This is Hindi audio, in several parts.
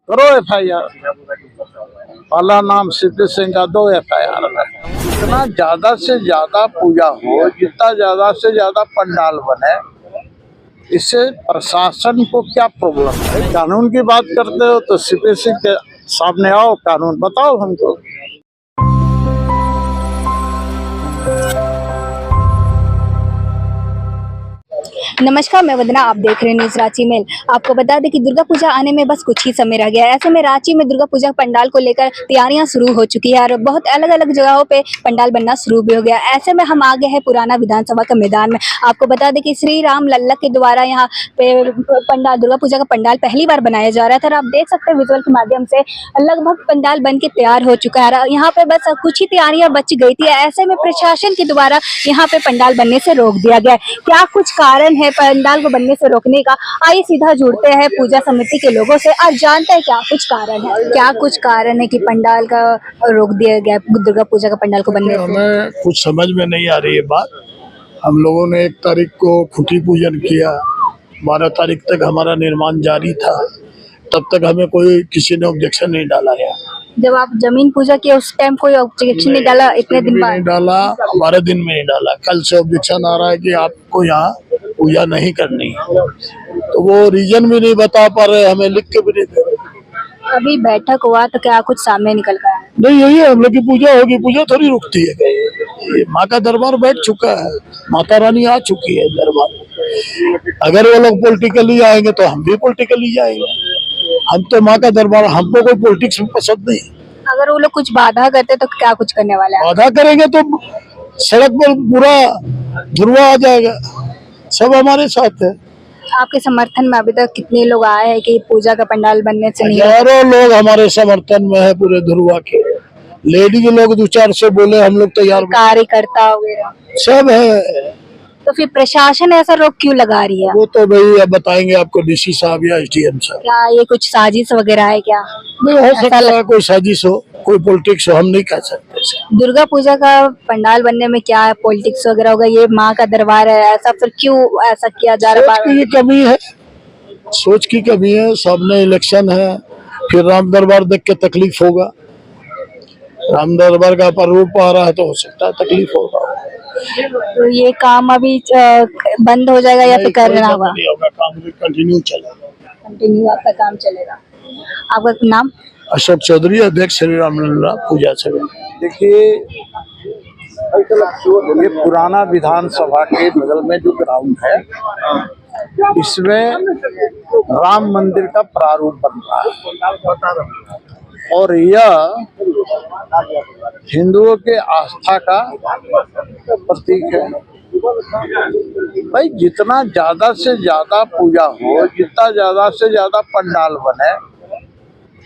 करो FIR। पहला नाम सिद्धि सिंह का, 2 FIR है। जितना ज्यादा से ज्यादा पूजा हो, जितना ज्यादा से ज्यादा पंडाल बने, इससे प्रशासन को क्या प्रॉब्लम है? कानून की बात करते हो तो CPC के सामने आओ, कानून बताओ हमको। नमस्कार, मैं वंदना, आप देख रहे हैं न्यूज़ रांची मेल। आपको बता दें कि दुर्गा पूजा आने में बस कुछ ही समय रह गया है। ऐसे में रांची में दुर्गा पूजा पंडाल को लेकर तैयारियां शुरू हो चुकी है और बहुत अलग अलग जगहों पे पंडाल बनना शुरू भी हो गया। ऐसे में हम आ गए हैं पुराना विधानसभा के मैदान में। आपको बता दें कि श्री राम लल्ला के द्वारा यहाँ पे पंडाल, दुर्गा पूजा का पंडाल पहली बार बनाया जा रहा था और आप देख सकते हैं विजुअल के माध्यम से लगभग पंडाल बन के तैयार हो चुका है। यहाँ पे बस कुछ ही तैयारियां बच गई थी। ऐसे में प्रशासन के द्वारा यहाँ पे पंडाल बनने से रोक दिया गया है। क्या कुछ कारण है पंडाल को बनने से रोकने का? आइए सीधा जुड़ते हैं पूजा समिति के लोगों से और जानते हैं क्या कुछ कारण है कि पंडाल का रोक दिया गया दुर्गा पूजा का पंडाल को बनने से। हमें कुछ समझ में नहीं आ रही है बात। हम लोगों ने 1 तारीख को खुटी पूजन किया, 12 तारीख तक हमारा निर्माण जारी था। तब तक हमें किसी ने ऑब्जेक्शन नहीं डाला है। जब आप जमीन पूजा किया उस टाइम कोई ऑब्जेक्शन नहीं डाला? इतने दिन बाद नहीं डाला, 12 दिन में नहीं डाला। कल से ऑब्जेक्शन आ रहा है कि आपको यहाँ पूजा नहीं करनी है, तो वो रीजन भी नहीं बता पा रहे, हमें लिख के भी नहीं दे रहे। अभी बैठक हुआ तो क्या कुछ सामने निकल कर आया? नहीं, यही है, हम लोग की पूजा होगी, पूजा थोड़ी रुकती है। ये माँ का दरबार बैठ चुका है, माता रानी आ चुकी है दरबार। अगर वो लोग पॉलिटिकली आएंगे तो हम भी पॉलिटिकली जाएंगे। हम तो माँ का दरबार, हमको कोई पॉलिटिक्स पसंद नहीं। अगर वो लोग कुछ बाधा करते तो क्या कुछ करने वाले हैं? बाधा करेंगे तो सड़क पर पूरा धुरवा आ जाएगा। सब हमारे साथ है। आपके समर्थन में अभी तक कितने लोग आए हैं कि पूजा का पंडाल बनने से नहीं? हजारों लोग हमारे समर्थन में है, पूरे धुरवा के। लेडीज लोग 2-4 से बोले, हम लोग तैयार, कार्यकर्ता वगैरह सब है। तो फिर प्रशासन ऐसा रोक क्यों लगा रही है? वो तो भाई अब बताएंगे आपको DC साहब या SDM साहब। क्या ये कुछ साजिश वगैरह है क्या? नहीं, हो सकता है कोई साजिश हो, कोई पॉलिटिक्स हो, हम नहीं कह सकते। दुर्गा पूजा का पंडाल बनने में क्या है पॉलिटिक्स वगैरह होगा? ये माँ का दरबार है, ऐसा फिर क्यों ऐसा किया जा रहा है? ये कमी है, सोच की कमी है। सामने इलेक्शन है, फिर राम दरबार देख के तकलीफ होगा। राम दरबार का प्रारूप आ रहा है तो हो सकता है तकलीफ होगा। तो ये काम अभी बंद हो जाएगा या फिर करना होगा? नहीं होगा, काम कंटिन्यू चलेगा। कंटिन्यू आपका काम चलेगा। आपका नाम? अशोक चौधरी, अध्यक्ष श्री राम लल्ला पूजा समिति। देखिए, ये पुराना विधानसभा के बगल में जो ग्राउंड है, इसमें राम मंदिर का प्रारूप बन रहा है और यह हिंदुओं के आस्था का प्रतीक है। भाई, जितना ज्यादा से ज्यादा पूजा हो, जितना ज्यादा से ज्यादा पंडाल बने,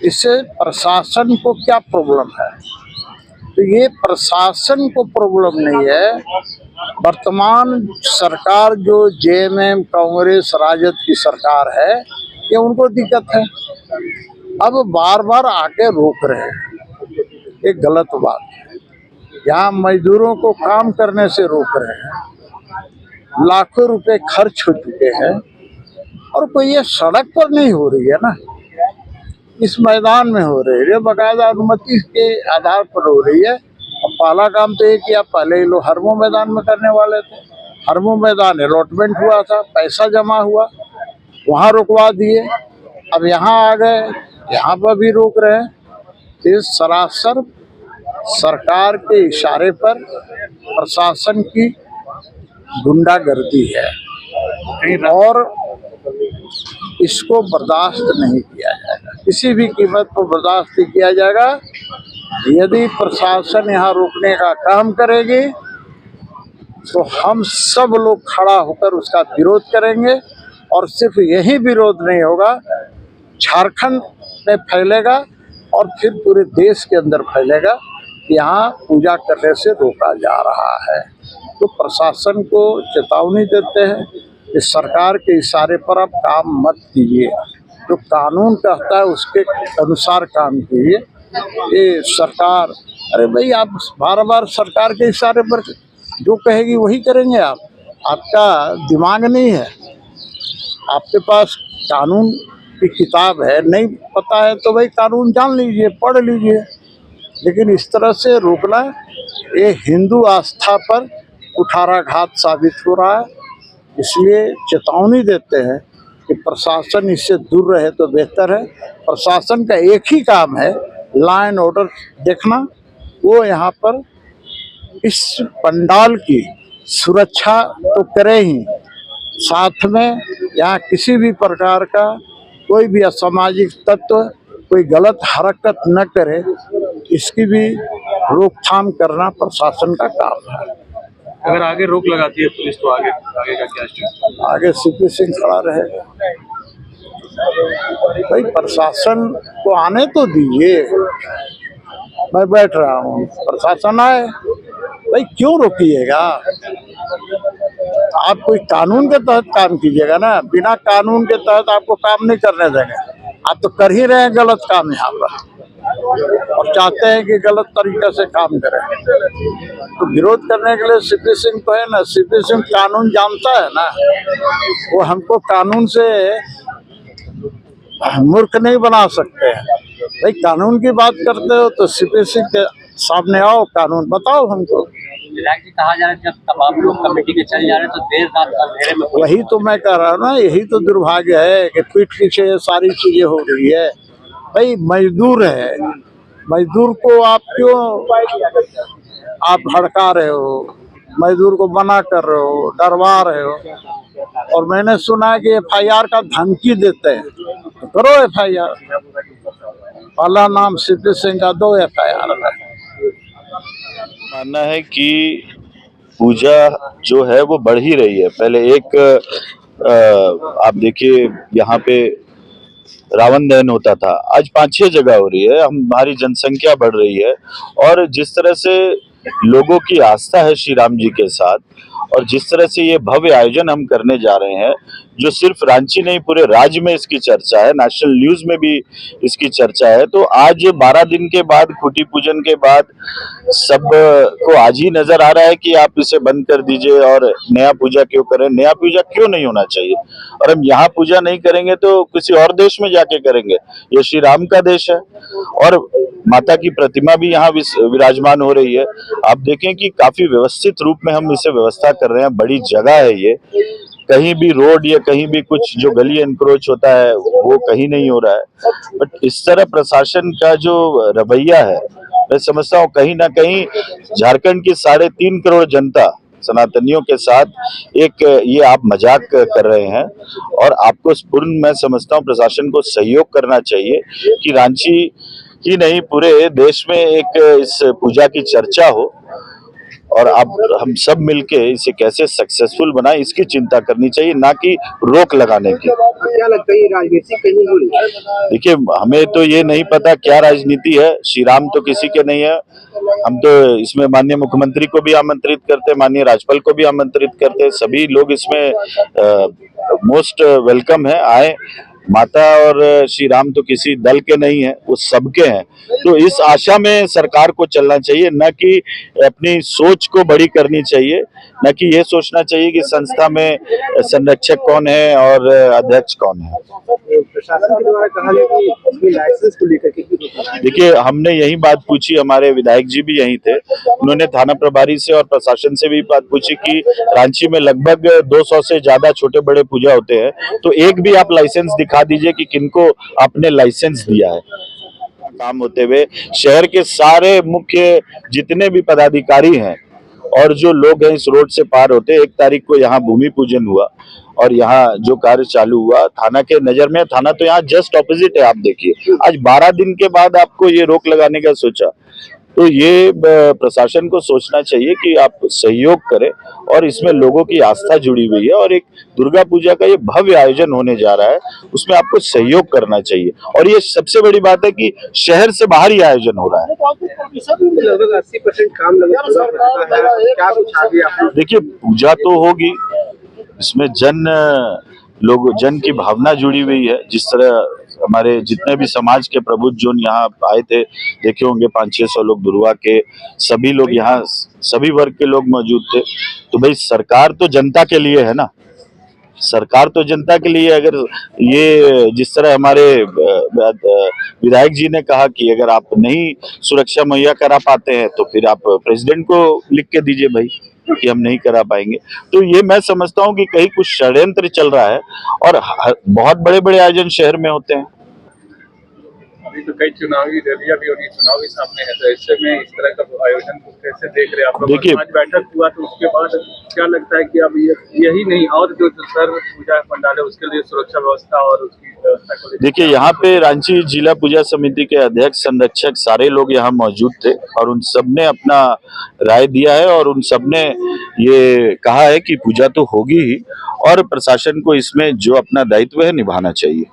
इससे प्रशासन को क्या प्रॉब्लम है? तो ये प्रशासन को प्रॉब्लम नहीं है। वर्तमान सरकार जो JMM कांग्रेस राजद की सरकार है, ये उनको दिक्कत है। अब बार बार आके रोक रहे हैं, ये गलत बात है। यहाँ मजदूरों को काम करने से रोक रहे हैं, लाखों रुपए खर्च हो चुके हैं और कोई ये सड़क पर नहीं हो रही है ना, इस मैदान में हो रही है, बाकायदा अनुमति के आधार पर हो रही है। और पहला काम तो ये किया, पहले ये लोग हरमो मैदान में करने वाले थे। हरमो मैदान अलॉटमेंट हुआ था, पैसा जमा हुआ, वहाँ रुकवा दिए। अब यहाँ आ गए, यहाँ पर भी रोक रहे हैं। तो सरासर सरकार के इशारे पर प्रशासन की गुंडागर्दी है और इसको बर्दाश्त नहीं किया जाएगा, किसी भी कीमत पर बर्दाश्त नहीं किया जाएगा। यदि प्रशासन यहाँ रोकने का काम करेगी तो हम सब लोग खड़ा होकर उसका विरोध करेंगे और सिर्फ यही विरोध नहीं होगा, झारखंड में फैलेगा और फिर पूरे देश के अंदर फैलेगा कि यहाँ पूजा करने से रोका जा रहा है। तो प्रशासन को चेतावनी देते हैं कि सरकार के इशारे पर आप काम मत कीजिए, जो कानून कहता है उसके अनुसार काम कीजिए। ये सरकार, अरे भाई, आप बार बार सरकार के इशारे पर जो कहेगी वही करेंगे आप? आपका दिमाग नहीं है, आपके पास कानून की किताब है, नहीं पता है तो भाई कानून जान लीजिए, पढ़ लीजिए, लेकिन इस तरह से रोकना ये हिंदू आस्था पर कुठाराघात साबित हो रहा है। इसलिए चेतावनी देते हैं कि प्रशासन इससे दूर रहे तो बेहतर है। प्रशासन का एक ही काम है लॉ एंड ऑर्डर देखना, वो यहाँ पर इस पंडाल की सुरक्षा तो करे ही, साथ में यहाँ किसी भी प्रकार का कोई भी असामाजिक तत्व कोई गलत हरकत न करे, इसकी भी रोकथाम करना प्रशासन का काम है। अगर आगे रोक लगाती है पुलिस तो आगे आगे का क्या स्टेप? आगे सीपी सिंह खड़ा रहेगा। भाई प्रशासन को आने तो दीजिए, मैं बैठ रहा हूँ, प्रशासन आए, भाई क्यों रोकिएगा? आप कोई कानून के तहत काम कीजिएगा ना, बिना कानून के तहत आपको काम नहीं करने देंगे। आप तो कर ही रहे हैं गलत काम यहाँ पर और चाहते हैं कि गलत तरीके से काम करें, तो विरोध करने के लिए सीपी सिंह तो है ना। सीपी सिंह कानून जानता है ना, वो हमको कानून से मूर्ख नहीं बना सकते हैं। भाई कानून की बात करते हो तो सीपी सिंह के सामने आओ, कानून बताओ हमको। विधायक जी, कहा जा रहा है जब तमाम लोग कमेटी के चल जा रहे हैं तो देर रात अंधेरे में वही तो मैं कह रहा हूँ ना, यही तो दुर्भाग्य है कि पीठ पीछे ये सारी चीजें हो रही है। भाई मजदूर है, मजदूर को आप क्यों आप भड़का रहे हो, मजदूर को मना कर रहे हो, डरवा रहे हो। और मैंने सुना है कि FIR का धमकी देते हैं, तो करो FIR। पहला नाम सीपी सिंह का, 2 FIR है। मानना है कि पूजा जो है वो बढ़ ही रही है। पहले एक आप देखिए यहाँ पे रावण दहन होता था, आज 5-6 जगह हो रही है। हमारी जनसंख्या बढ़ रही है और जिस तरह से लोगों की आस्था है श्री राम जी के साथ और जिस तरह से ये भव्य आयोजन हम करने जा रहे हैं, जो सिर्फ रांची नहीं पूरे राज्य में इसकी चर्चा है, नेशनल न्यूज में भी इसकी चर्चा है। तो आज 12 दिन के बाद, खूंटी पूजन के बाद सब को आज ही नजर आ रहा है कि आप इसे बंद कर दीजिए और नया पूजा क्यों करें। नया पूजा क्यों नहीं होना चाहिए, और हम यहाँ पूजा नहीं करेंगे तो किसी और देश में जाके करेंगे। ये श्री राम का देश है और माता की प्रतिमा भी यहाँ विराजमान हो रही है। आप देखें कि काफी व्यवस्थित रूप में हम इसे व्यवस्था कर रहे हैं। बड़ी जगह है ये, कहीं भी रोड या कहीं भी कुछ जो गली एनक्रोच होता है वो कहीं नहीं हो रहा है। बट इस तरह प्रशासन का जो रवैया है, मैं समझता हूँ कहीं ना कहीं झारखंड की 3.5 करोड़ जनता सनातनियों के साथ एक ये आप मजाक कर रहे हैं। और आपको पूर्ण मैं समझता हूँ प्रशासन को सहयोग करना चाहिए कि रांची ही नहीं पूरे देश में एक इस पूजा की चर्चा हो और अब हम सब मिलके इसे कैसे सक्सेसफुल बनाएं इसकी चिंता करनी चाहिए, ना कि रोक लगाने की। क्या लगता है राजनीति कहीं हो रही है? देखिए हमें तो ये नहीं पता क्या राजनीति है, श्री राम तो किसी के नहीं है। हम तो इसमें माननीय मुख्यमंत्री को भी आमंत्रित करते, माननीय राज्यपाल को भी आमंत्रित करते, सभी लोग इसमें मोस्ट वेलकम है, आए। माता और श्री राम तो किसी दल के नहीं है, वो सबके हैं। तो इस आशा में सरकार को चलना चाहिए, न कि अपनी सोच को बड़ी करनी चाहिए, न कि ये सोचना चाहिए कि संस्था में संरक्षक कौन है और अध्यक्ष कौन है। प्रशासन के द्वारा कहा गया कि इसमें लाइसेंस को लेकर के देखिए हमने यही बात पूछी, हमारे विधायक जी भी यहीं थे, उन्होंने थाना प्रभारी से और प्रशासन से भी बात पूछी कि रांची में लगभग 200 से ज्यादा छोटे बड़े पूजा होते हैं, तो एक भी आप लाइसेंस दिखा दीजिए कि किनको आपने लाइसेंस दिया है। काम होते हुए शहर के सारे मुख्य जितने भी पदाधिकारी हैं और जो लोग हैं इस रोड से पार होते, 1 तारीख को यहाँ भूमि पूजन हुआ और यहाँ जो कार्य चालू हुआ थाना के नजर में, थाना तो यहाँ जस्ट ऑपोजिट है। आप देखिए आज 12 दिन के बाद आपको ये रोक लगाने का सोचा, तो ये प्रशासन को सोचना चाहिए कि आप सहयोग करें और इसमें लोगों की आस्था जुड़ी हुई है और एक दुर्गा पूजा का ये भव्य आयोजन होने जा रहा है, उसमें आपको सहयोग करना चाहिए। और ये सबसे बड़ी बात है कि शहर से बाहर ही आयोजन हो रहा है। लगभग 80% काम क्या कुछ आगे? देखिए पूजा तो होगी, इसमें जन की भावना जुड़ी हुई है। जिस तरह हमारे जितने भी समाज के प्रबुद्ध जो यहाँ आए थे, देखे होंगे 500-600 लोग दुर्गा के, सभी लोग यहाँ सभी वर्ग के लोग मौजूद थे। तो भाई सरकार तो जनता के लिए है ना, सरकार तो जनता के लिए, अगर ये जिस तरह हमारे विधायक जी ने कहा कि अगर आप नहीं सुरक्षा मुहैया करा पाते हैं तो फिर आप प्रेसिडेंट को लिख के दीजिए भाई कि हम नहीं करा पाएंगे। तो ये मैं समझता हूँ कि कहीं कुछ षड्यंत्र चल रहा है और बहुत बड़े बड़े आयोजन शहर में होते हैं। अभी तो कई चुनावी रैलियां भी होनी, चुनावी सामने है, तो ऐसे में इस तरह का आयोजन को कैसे देख रहे हैं आप लोग? देखिए, आज बैठक हुआ तो उसके बाद क्या लगता है कि अब यही नहीं और जो सर्व पूजा पंडाल है उसके लिए सुरक्षा व्यवस्था और उसकी व्यवस्था को लेकर? देखिए, यहाँ पे रांची जिला पूजा समिति के अध्यक्ष, संरक्षक सारे लोग यहाँ मौजूद थे और उन सब ने अपना राय दिया है और उन सब ने ये कहा है कि पूजा तो होगी ही और प्रशासन को इसमें जो अपना दायित्व है निभाना चाहिए।